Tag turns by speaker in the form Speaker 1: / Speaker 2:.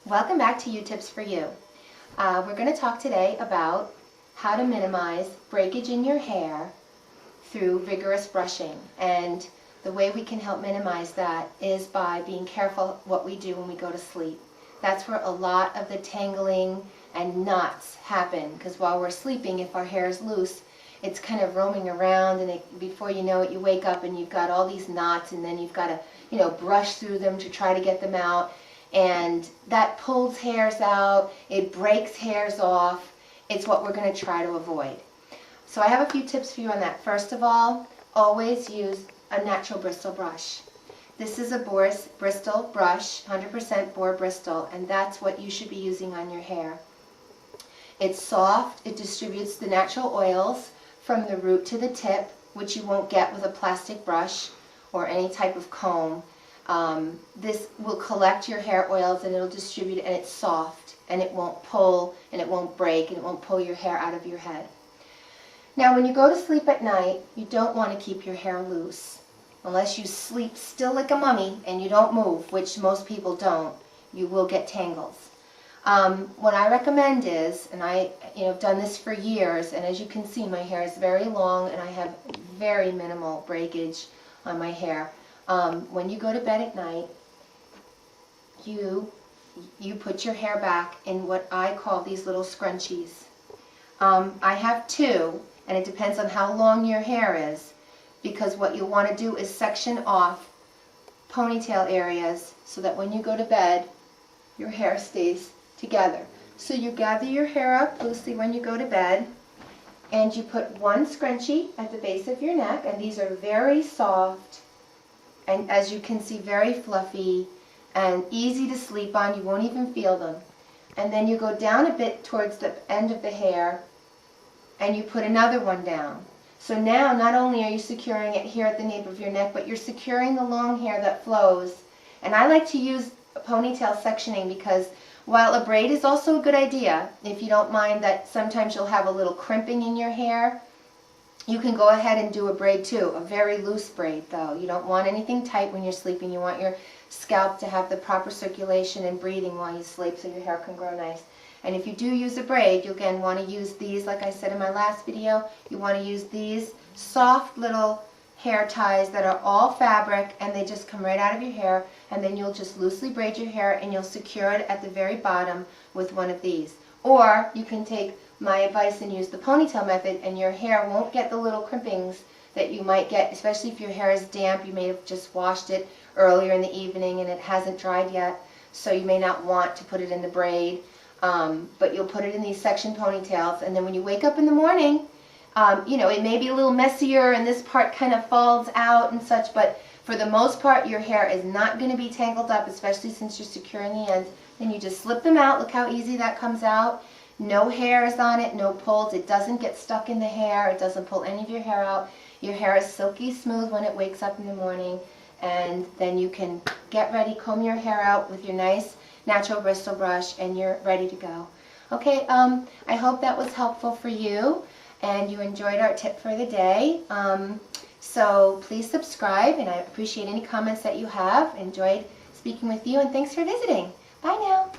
Speaker 1: Welcome back to Tips for You. We're going to talk today about how to minimize breakage in your hair through vigorous brushing. And the way we can help minimize that is by being careful what we do when we go to sleep. That's where a lot of the tangling and knots happen, because while we're sleeping, if our hair is loose, it's kind of roaming around, and before you know it, you wake up and you've got all these knots, and then you've got to brush through them to try to get them out. And that pulls hairs out, it breaks hairs off. It's what we're going to try to avoid. So I have a few tips for you on that. First of all, always use a natural bristle brush. This is a Boar's Bristol brush, 100% Boar Bristol, and that's what you should be using on your hair. It's soft, it distributes the natural oils from the root to the tip, which you won't get with a plastic brush or any type of comb. This will collect your hair oils and it'll distribute it, and it's soft and it won't pull and it won't break and it won't pull your hair out of your head. Now when you go to sleep at night, you don't want to keep your hair loose. Unless you sleep still like a mummy and you don't move, which most people don't, you will get tangles. What I recommend is, and I've done this for years, and as you can see my hair is very long and I have very minimal breakage on my hair. When you go to bed at night, you put your hair back in what I call these little scrunchies. I have two, and it depends on how long your hair is, because what you want to do is section off ponytail areas so that when you go to bed, your hair stays together. So you gather your hair up loosely when you go to bed, and you put one scrunchie at the base of your neck, and these are very soft, and as you can see, very fluffy and easy to sleep on. You won't even feel them. And then you go down a bit towards the end of the hair and you put another one down. So now not only are you securing it here at the nape of your neck, but you're securing the long hair that flows. And I like to use ponytail sectioning because while a braid is also a good idea, if you don't mind that sometimes you'll have a little crimping in your hair, you can go ahead and do a braid too, a very loose braid though. You don't want anything tight when you're sleeping. You want your scalp to have the proper circulation and breathing while you sleep so your hair can grow nice. And if you do use a braid, you again want to use these, like I said in my last video, you want to use these soft little hair ties that are all fabric, and they just come right out of your hair, and then you'll just loosely braid your hair and you'll secure it at the very bottom with one of these. Or you can take my advice and use the ponytail method, and your hair won't get the little crimpings that you might get, especially if your hair is damp. You may have just washed it earlier in the evening and it hasn't dried yet, so you may not want to put it in the braid, but you'll put it in these section ponytails, and then when you wake up in the morning, it may be a little messier and this part kind of falls out and such, but for the most part your hair is not going to be tangled up, especially since you're securing the ends. Then you just slip them out. Look how easy that comes out. No hairs on it, no pulls. It doesn't get stuck in the hair. It doesn't pull any of your hair out. Your hair is silky smooth when it wakes up in the morning, and then you can get ready, comb your hair out with your nice natural bristle brush, and you're ready to go. Okay, I hope that was helpful for you and you enjoyed our tip for the day. So please subscribe, and I appreciate any comments that you have. Enjoyed speaking with you, and thanks for visiting. Bye now.